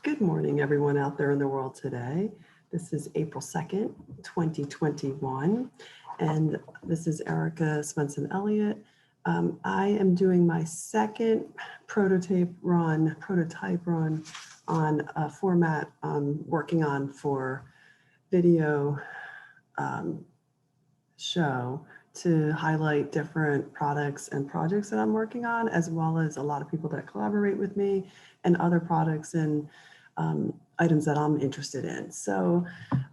Good morning, everyone out there in the world today. This is April 2nd, 2021, and this is Erica Swenson Elliott. I am doing my second prototype run on a format I'm working on for video show to highlight different products and projects that I'm working on, as well as a lot of people that collaborate with me and other products and items that I'm interested in. So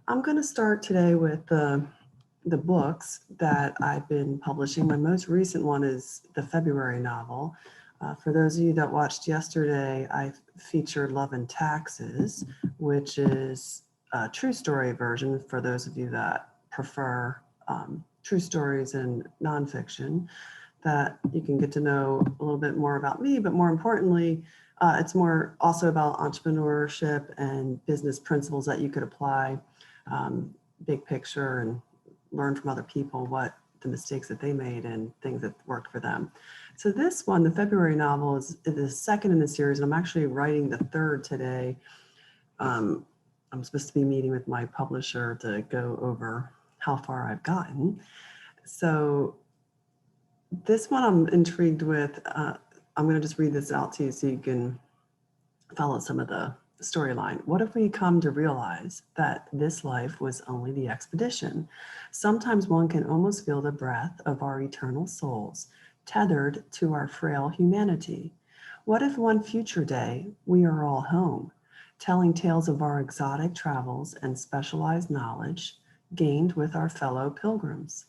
I'm going to start today with the books that I've been publishing. My most recent one is the February novel. For those of you that watched yesterday, I featured Love and Taxes, which is a true story version for those of you that prefer true stories and nonfiction, that you can get to know a little bit more about me, but more importantly, it's more also about entrepreneurship and business principles that you could apply, big picture, and learn from other people what the mistakes that they made and things that worked for them. So this one, the February novel, is the second in the series, and I'm actually writing the third today. I'm supposed to be meeting with my publisher to go over how far I've gotten. So this one I'm intrigued with. I'm going to just read this out to you so you can follow some of the storyline. What if we come to realize that this life was only the expedition? Sometimes one can almost feel the breath of our eternal souls, tethered to our frail humanity. What if one future day we are all home, telling tales of our exotic travels and specialized knowledge gained with our fellow pilgrims?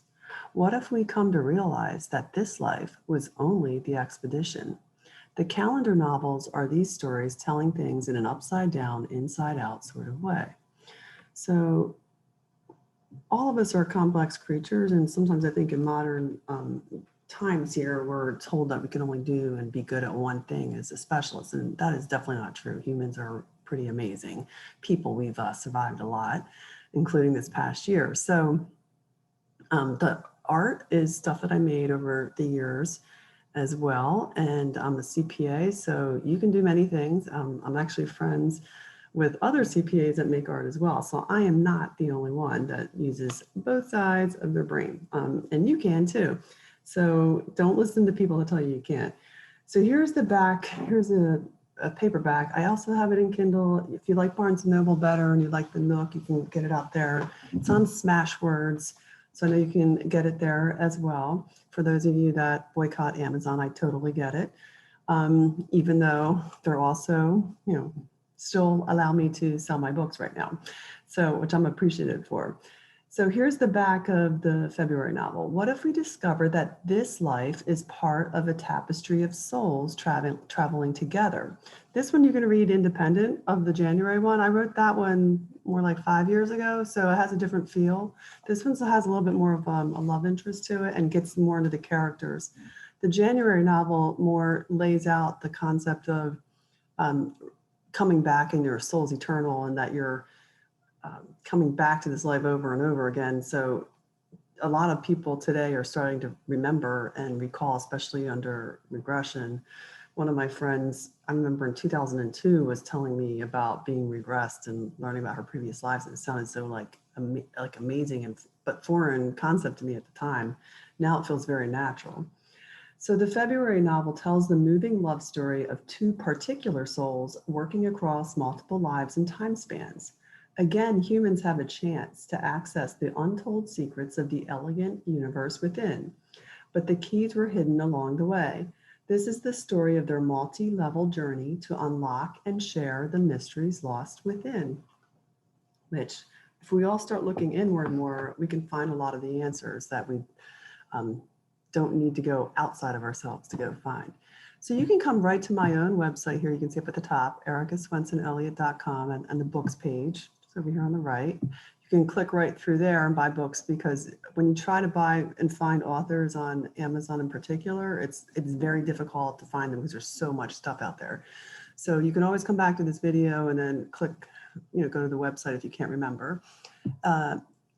What if we come to realize that this life was only the expedition? The calendar novels are these stories telling things in an upside down, inside out sort of way. So all of us are complex creatures, and sometimes I think in modern times here, we're told that we can only do and be good at one thing as a specialist, and that is definitely not true. Humans are pretty amazing people. We've survived a lot, including this past year. So the art is stuff that I made over the years as well. And I'm a CPA, so you can do many things. I'm actually friends with other CPAs that make art as well. So I am not the only one that uses both sides of their brain. And you can too. So don't listen to people that tell you can't. So here's the back. Here's a paperback. I also have it in Kindle. If you like Barnes & Noble better and you like the Nook, you can get it out there. It's on Smashwords. So I know you can get it there as well. For those of you that boycott Amazon, I totally get it. Even though they're also, still allow me to sell my books right now. So, which I'm appreciative for. So here's the back of the February novel. What if we discover that this life is part of a tapestry of souls traveling together? This one you're going to read independent of the January one. I wrote that one more like 5 years ago, so it has a different feel. This one has a little bit more of a love interest to it and gets more into the characters. The January novel more lays out the concept of coming back and your soul's eternal, and that you're coming back to this life over and over again. So a lot of people today are starting to remember and recall, especially under regression. One of my friends, I remember in 2002, was telling me about being regressed and learning about her previous lives. And it sounded so like amazing but foreign concept to me at the time. Now it feels very natural. So the February novel tells the moving love story of two particular souls working across multiple lives and time spans. Again, humans have a chance to access the untold secrets of the elegant universe within, but the keys were hidden along the way. This is the story of their multi-level journey to unlock and share the mysteries lost within, which if we all start looking inward more, we can find a lot of the answers that we don't need to go outside of ourselves to go find. So you can come right to my own website here. You can see up at the top, ericaswensonelliott.com, and the books page. Over here on the right, you can click right through there and buy books, because when you try to buy and find authors on Amazon in particular, it's very difficult to find them because there's so much stuff out there. So you can always come back to this video and then click, go to the website if you can't remember,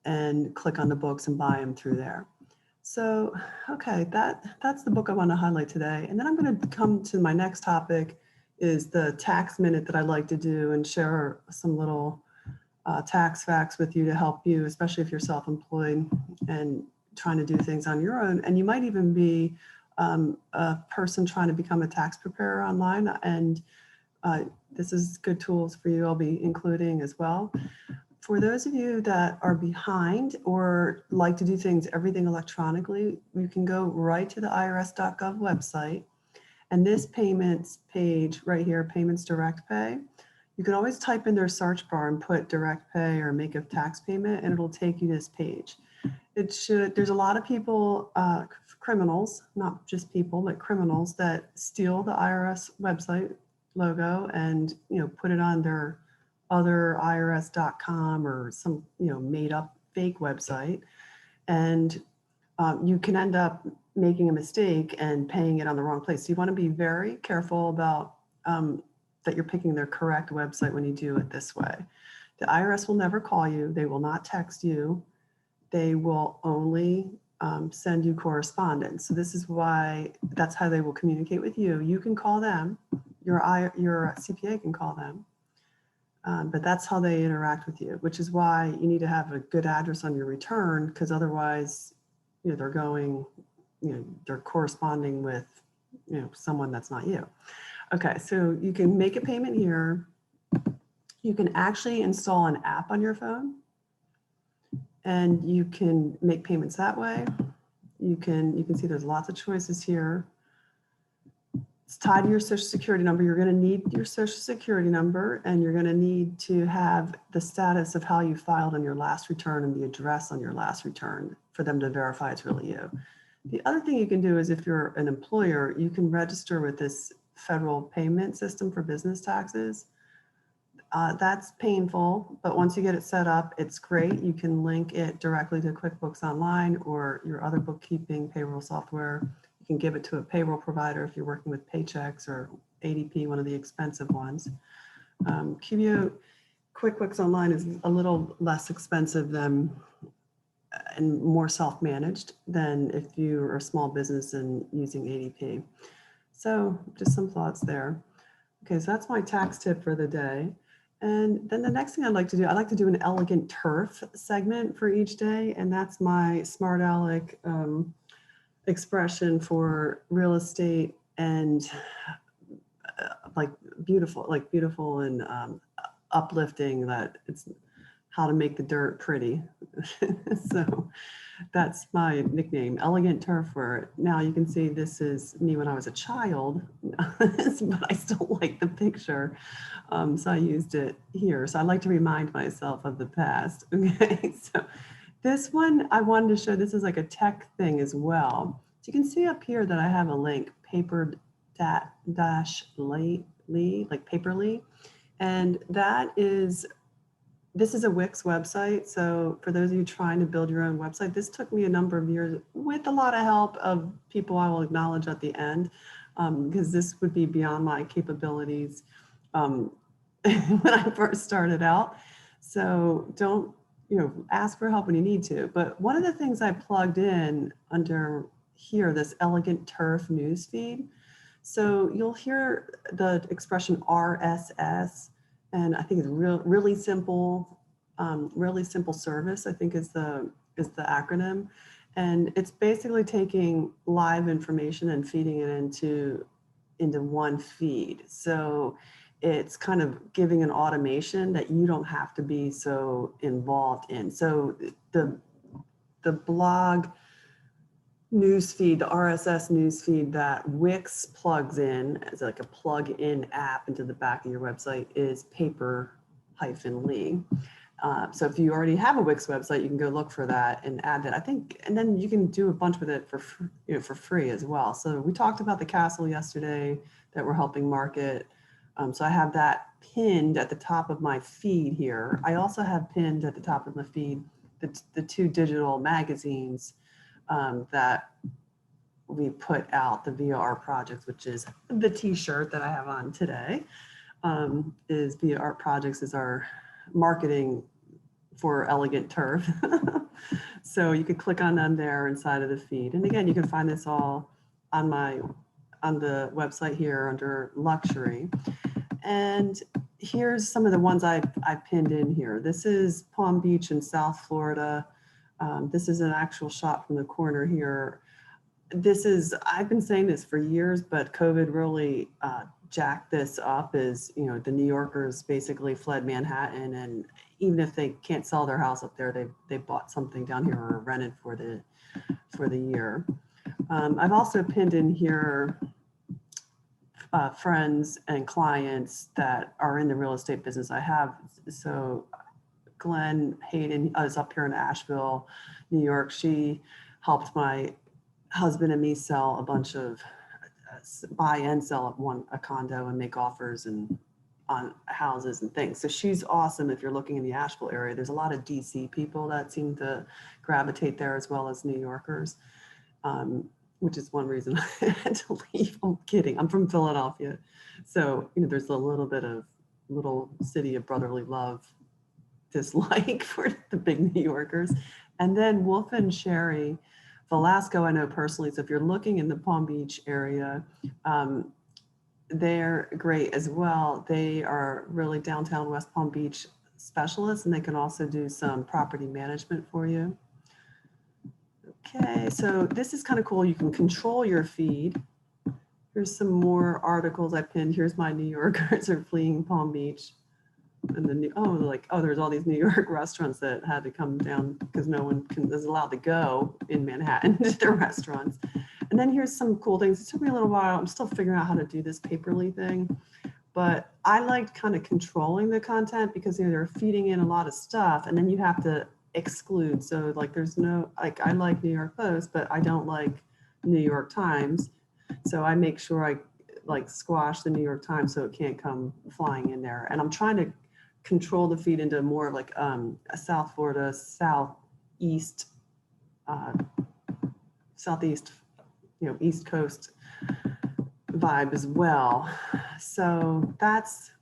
and click on the books and buy them through there. So, okay, that's the book I want to highlight today. And then I'm going to come to my next topic is the tax minute that I like to do and share some little tax facts with you to help you, especially if you're self-employed and trying to do things on your own. And you might even be a person trying to become a tax preparer online. And this is good tools for you I'll be including as well. For those of you that are behind or like to do everything electronically, you can go right to the irs.gov website. And this payments page right here, payments direct pay, you can always type in their search bar and put direct pay or make a tax payment, and it'll take you to this page. There's a lot of people, criminals, not just people, but criminals that steal the IRS website logo and, put it on their other irs.com or some, made up fake website. And you can end up making a mistake and paying it on the wrong place. So you want to be very careful about that you're picking their correct website when you do it this way. The IRS will never call you. They will not text you. They will only send you correspondence. So this is why, that's how they will communicate with you. You can call them, your CPA can call them, but that's how they interact with you, which is why you need to have a good address on your return, because otherwise, they're going, they're corresponding with, someone that's not you. Okay, so you can make a payment here. You can actually install an app on your phone, and you can make payments that way. You can see there's lots of choices here. It's tied to your social security number. You're going to need your social security number, and you're going to need to have the status of how you filed on your last return and the address on your last return for them to verify it's really you. The other thing you can do is, if you're an employer, you can register with this federal payment system for business taxes. That's painful, but once you get it set up, it's great. You can link it directly to QuickBooks Online or your other bookkeeping payroll software. You can give it to a payroll provider if you're working with Paychex or ADP, one of the expensive ones. QuickBooks Online is a little less expensive than and more self-managed than if you're a small business and using ADP. So just some thoughts there. Okay, so that's my tax tip for the day. And then the next thing I'd like to do an elegant turf segment for each day. And that's my smart aleck expression for real estate and like beautiful and uplifting, that it's how to make the dirt pretty. So that's my nickname, Elegant Turfwear. Now you can see this is me when I was a child, but I still like the picture. So I used it here. So I like to remind myself of the past. Okay, so this one I wanted to show, this is like a tech thing as well. So you can see up here that I have a link, paper-ly, like Paperly. And this is a Wix website. So for those of you trying to build your own website, this took me a number of years with a lot of help of people I will acknowledge at the end, because this would be beyond my capabilities when I first started out. So don't, ask for help when you need to. But one of the things I plugged in under here, this Elegant Turf newsfeed. So you'll hear the expression RSS. And I think it's really simple service, I think is the acronym. And it's basically taking live information and feeding it into one feed. So it's kind of giving an automation that you don't have to be so involved in. So the blog newsfeed, the RSS newsfeed that Wix plugs in as like a plug-in app into the back of your website is Paper-Ly. So if you already have a Wix website, you can go look for that and add that. I think, and then you can do a bunch with it for free as well. So we talked about the castle yesterday that we're helping market. So I have that pinned at the top of my feed here. I also have pinned at the top of my feed the 2 digital magazines that we put out, the Via Art Projects, which is the t-shirt that I have on today, is Via Art Projects is our marketing for Elegant Turf. So you could click on them there inside of the feed. And again, you can find this all on my on the website here under luxury. And here's some of the ones I pinned in here. This is Palm Beach in South Florida. This is an actual shot from the corner here. I've been saying this for years, but COVID really jacked this up. Is, you know, the New Yorkers basically fled Manhattan, and even if they can't sell their house up there, they bought something down here or rented for the year. I've also pinned in here friends and clients that are in the real estate business. So Glenn Hayden is up here in Asheville, New York. She helped my husband and me sell a bunch of buy and sell a condo and make offers and on houses and things. So she's awesome if you're looking in the Asheville area. There's a lot of DC people that seem to gravitate there as well as New Yorkers, which is one reason I had to leave. I'm kidding. I'm from Philadelphia. So, you know, there's a little bit of little city of brotherly love dislike for the big New Yorkers. And then Wolf and Sherry Velasco, I know personally. So if you're looking in the Palm Beach area, they're great as well. They are really downtown West Palm Beach specialists, and they can also do some property management for you. Okay, so this is kind of cool. You can control your feed. Here's some more articles I pinned. Here's my New Yorkers are fleeing Palm Beach. And then, there's all these New York restaurants that had to come down because no one is allowed to go in Manhattan to their restaurants. And then here's some cool things. It took me a little while. I'm still figuring out how to do this Paperly thing. But I liked kind of controlling the content because, you know, they're feeding in a lot of stuff and then you have to exclude. So like there's no, like I like New York Post, but I don't like New York Times. So I make sure I like squash the New York Times so it can't come flying in there. And I'm trying to control the feed into more like a South Florida, southeast, you know, East Coast vibe as well. So that's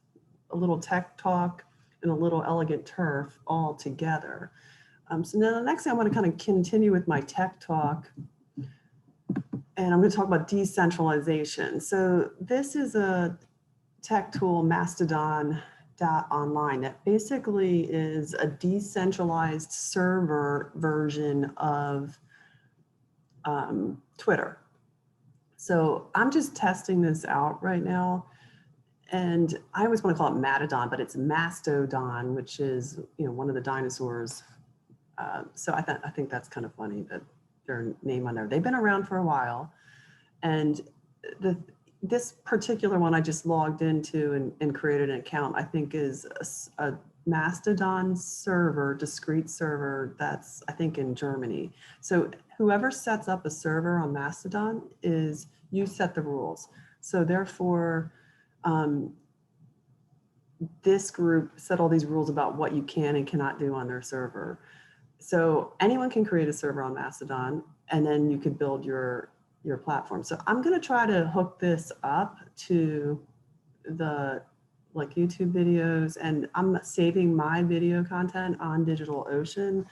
a little tech talk and a little elegant turf all together. So now the next thing I want to kind of continue with my tech talk, and I'm going to talk about decentralization. So this is a tech tool, Mastodon.Online, that basically is a decentralized server version of Twitter. So I'm just testing this out right now. And I always want to call it Matadon, but it's Mastodon, which is, you know, one of the dinosaurs. So I think that's kind of funny that their name on there. They've been around for a while. And this particular one I just logged into and created an account, I think is a Mastodon server, discrete server that's, I think, in Germany. So whoever sets up a server on Mastodon is, you set the rules. So therefore, this group set all these rules about what you can and cannot do on their server. So anyone can create a server on Mastodon, and then you could build your platform. So I'm going to try to hook this up to the like YouTube videos, and I'm saving my video content on DigitalOcean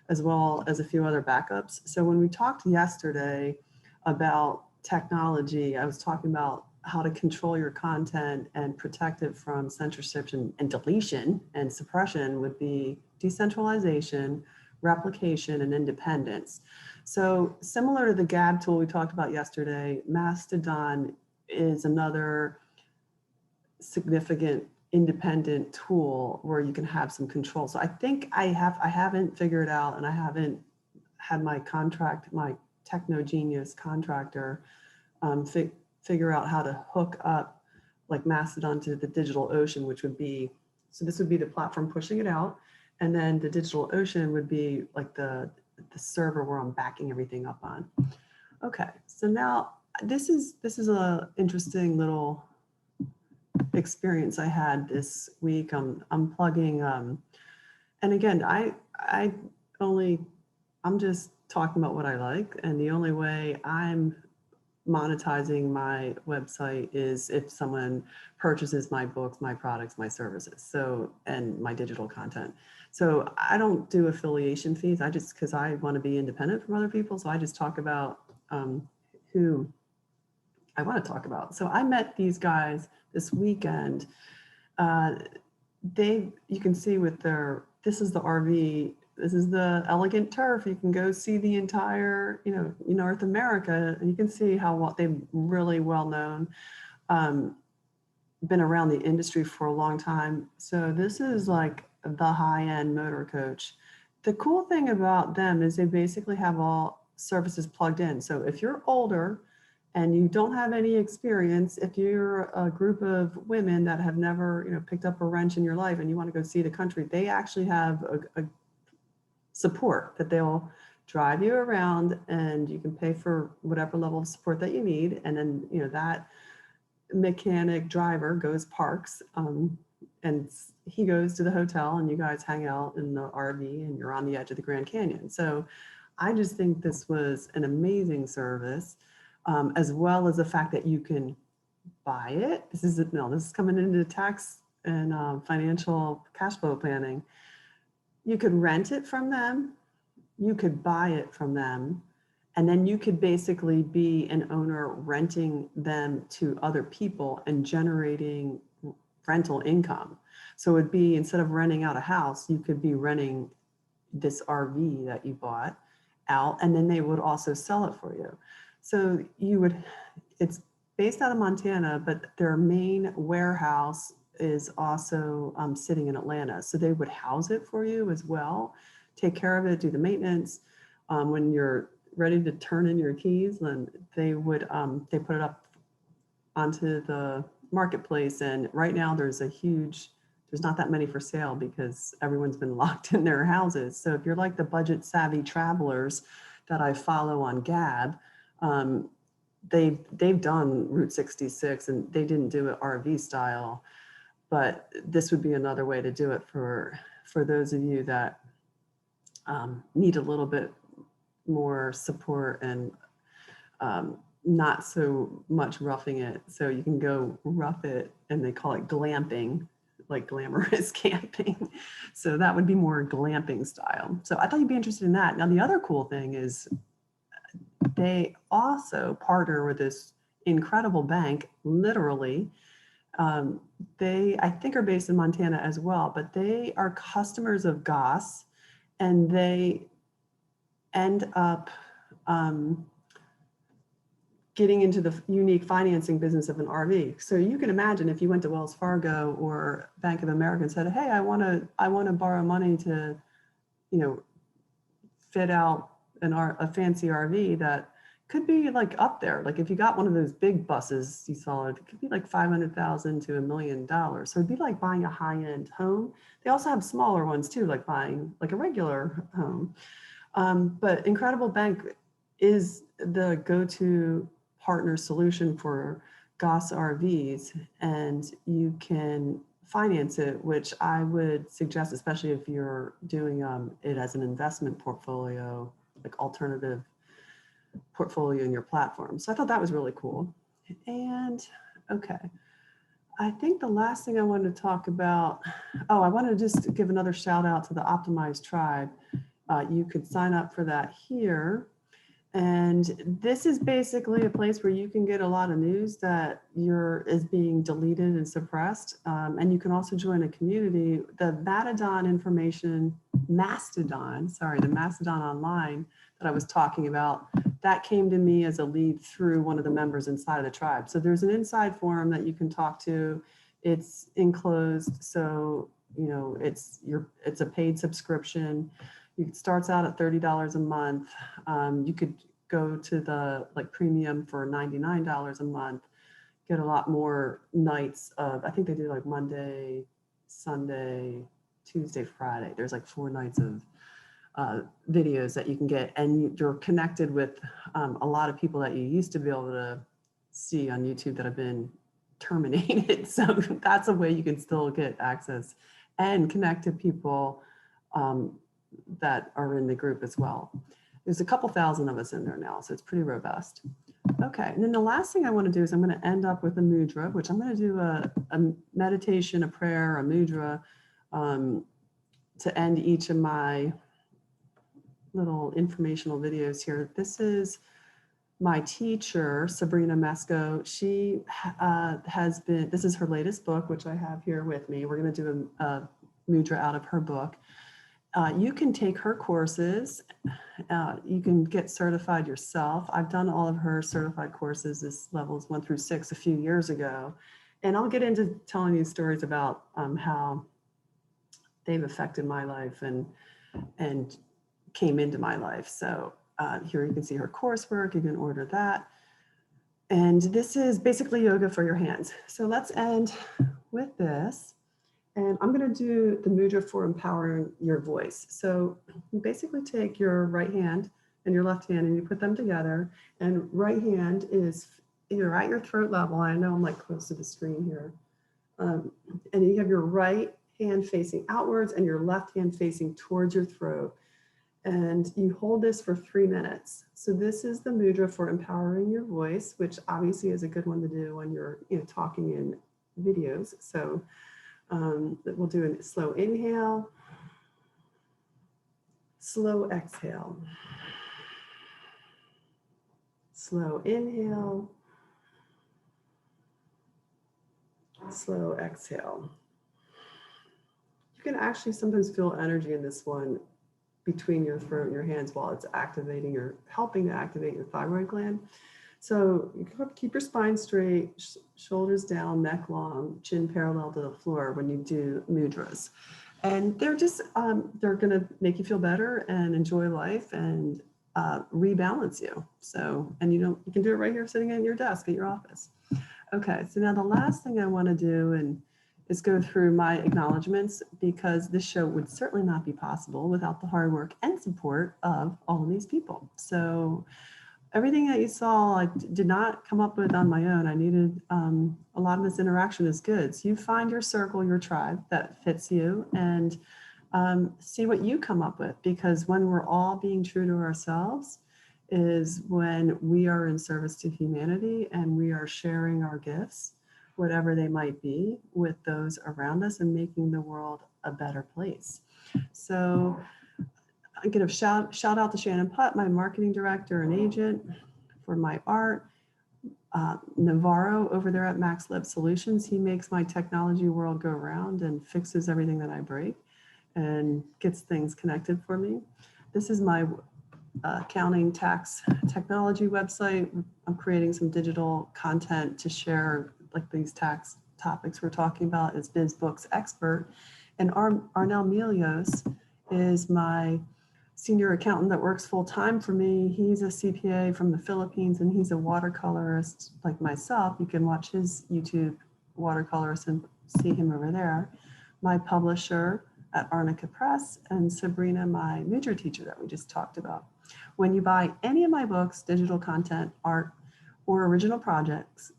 as well as a few other backups. So when we talked yesterday about technology, I was talking about how to control your content and protect it from censorship and deletion, and suppression would be decentralization, replication, and independence. So similar to the Gab tool we talked about yesterday, Mastodon is another significant independent tool where you can have some control. So I think I haven't figured out, and I haven't had my techno genius contractor figure out how to hook up like Mastodon to the DigitalOcean, which would be, so this would be the platform pushing it out. And then the DigitalOcean would be like the server where I'm backing everything up on. Okay, so now this is a interesting little experience I had this week. I'm plugging, and again, I'm just talking about what I like, and the only way I'm monetizing my website is if someone purchases my books, my products, my services, so, and my digital content. So I don't do affiliation fees. Because I want to be independent from other people. So I just talk about who I want to talk about. So I met these guys this weekend. You can see with this is the RV, this is the elegant turf. You can go see the entire, North America, and you can see how they're really well known, been around the industry for a long time. So this is like the high-end motor coach. The cool thing about them is they basically have all services plugged in. So if you're older and you don't have any experience, if you're a group of women that have never, picked up a wrench in your life and you want to go see the country, they actually have a support that they'll drive you around, and you can pay for whatever level of support that you need. And then, that mechanic driver goes parks, and he goes to the hotel, and you guys hang out in the RV and you're on the edge of the Grand Canyon. So I just think this was an amazing service, as well as the fact that you can buy it. This is coming into tax and financial cash flow planning. You could rent it from them, you could buy it from them, and then you could basically be an owner renting them to other people and generating rental income. So it'd be, instead of renting out a house, you could be renting this RV that you bought out, and then they would also sell it for you. So it's based out of Montana, but their main warehouse is also sitting in Atlanta. So they would house it for you as well, take care of it, do the maintenance. When you're ready to turn in your keys, then they would they put it up onto the marketplace. And right now there's not that many for sale because everyone's been locked in their houses. So if you're like the budget savvy travelers that I follow on Gab, they've done Route 66, and they didn't do it RV style, but this would be another way to do it for those of you that need a little bit more support and not so much roughing it. So you can go rough it, and they call it glamping, like glamorous camping. So that would be more glamping style. So I thought you'd be interested in that. Now, the other cool thing is they also partner with this incredible bank, literally. They, I think, are based in Montana as well, but they are customers of Goss, and they end up getting into the unique financing business of an RV. So you can imagine if you went to Wells Fargo or Bank of America and said, "Hey, I want to borrow money to, fit out a fancy RV that could be like up there. Like if you got one of those big buses you saw, it could be like $500,000 to $1 million. So it'd be like buying a high-end home. They also have smaller ones too, like buying like a regular home. But Incredible Bank is the go-to partner solution for GossRVs, and you can finance it, which I would suggest, especially if you're doing it as an investment portfolio, like alternative portfolio in your platform. So I thought that was really cool. And okay, I think the last thing I wanted to talk about, I want to just give another shout out to the Optimized Tribe. You could sign up for that here. And this is basically a place where you can get a lot of news that is being deleted and suppressed. And you can also join a community. The Mastodon.Online that I was talking about, that came to me as a lead through one of the members inside of the tribe. So there's an inside forum that you can talk to. It's enclosed, so it's a paid subscription. It starts out at $30 a month. You could go to the premium for $99 a month, get a lot more nights of, I think they do like Monday, Sunday, Tuesday, Friday. There's like 4 nights of videos that you can get, and you're connected with a lot of people that you used to be able to see on YouTube that have been terminated. So that's a way you can still get access and connect to people that are in the group as well. There's a couple thousand of us in there now, so it's pretty robust. Okay, and then the last thing I want to do is I'm going to end up with a mudra, which I'm going to do a meditation, a prayer, a mudra to end each of my little informational videos here. This is my teacher, Sabrina Mesco, she has been, this is her latest book, which I have here with me. We're going to do a mudra out of her book. You can take her courses. You can get certified yourself. I've done all of her certified courses, this levels 1 through 6, a few years ago. And I'll get into telling you stories about how they've affected my life and came into my life. So here you can see her coursework. You can order that. And this is basically yoga for your hands. So let's end with this. And I'm going to do the mudra for empowering your voice. So you basically take your right hand and your left hand and you put them together. And right hand is you're at your throat level. I know I'm like close to the screen here. And you have your right hand facing outwards and your left hand facing towards your throat. And you hold this for 3 minutes. So this is the mudra for empowering your voice, which obviously is a good one to do when you're talking in videos. So we'll do a slow inhale, slow exhale, slow inhale, slow exhale. You can actually sometimes feel energy in this one between your throat and your hands while it's activating or helping to activate your thyroid gland. So you can keep your spine straight, shoulders down, neck long, chin parallel to the floor when you do mudras. And they're just, they're gonna make you feel better and enjoy life and rebalance you. So, and you can do it right here sitting at your desk at your office. Okay, so now the last thing I wanna do is go through my acknowledgements, because this show would certainly not be possible without the hard work and support of all of these people. So everything that you saw, I did not come up with on my own. I needed, a lot of this interaction is good. So you find your circle, your tribe that fits you, and see what you come up with, because when we're all being true to ourselves is when we are in service to humanity and we are sharing our gifts, whatever they might be, with those around us and making the world a better place. So I'm going to shout out to Shannon Putt, my marketing director and agent for my art. Navarro over there at Max Lab Solutions, he makes my technology world go round and fixes everything that I break and gets things connected for me. This is my accounting tax technology website. I'm creating some digital content to share, like these tax topics we're talking about, is Biz Books expert. And Arnell Melios is my senior accountant that works full time for me. He's a CPA from the Philippines and he's a watercolorist like myself. You can watch his YouTube watercolorist and see him over there. My publisher at Arnica Press, and Sabrina, my mudra teacher that we just talked about. When you buy any of my books, digital content, art, or original products,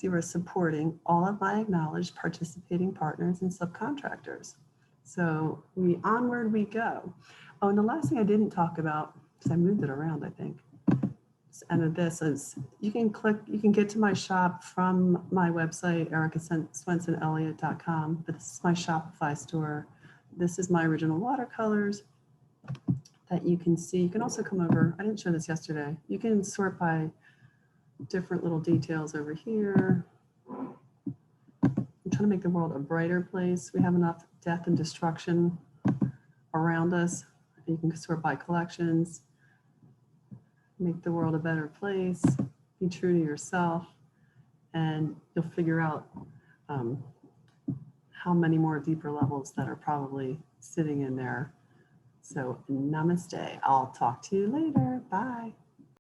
you are supporting all of my acknowledged participating partners and subcontractors. So onward we go. Oh, and the last thing I didn't talk about, because I moved it around, I think, and this is, you can get to my shop from my website, SwensonElliott.com, but this is my Shopify store. This is my original watercolors that you can see. You can also come over, I didn't show this yesterday. You can sort by different little details over here. I'm trying to make the world a brighter place. We have enough death and destruction around us. You can sort by collections, make the world a better place, be true to yourself, and you'll figure out how many more deeper levels that are probably sitting in there. So namaste. I'll talk to you later. Bye.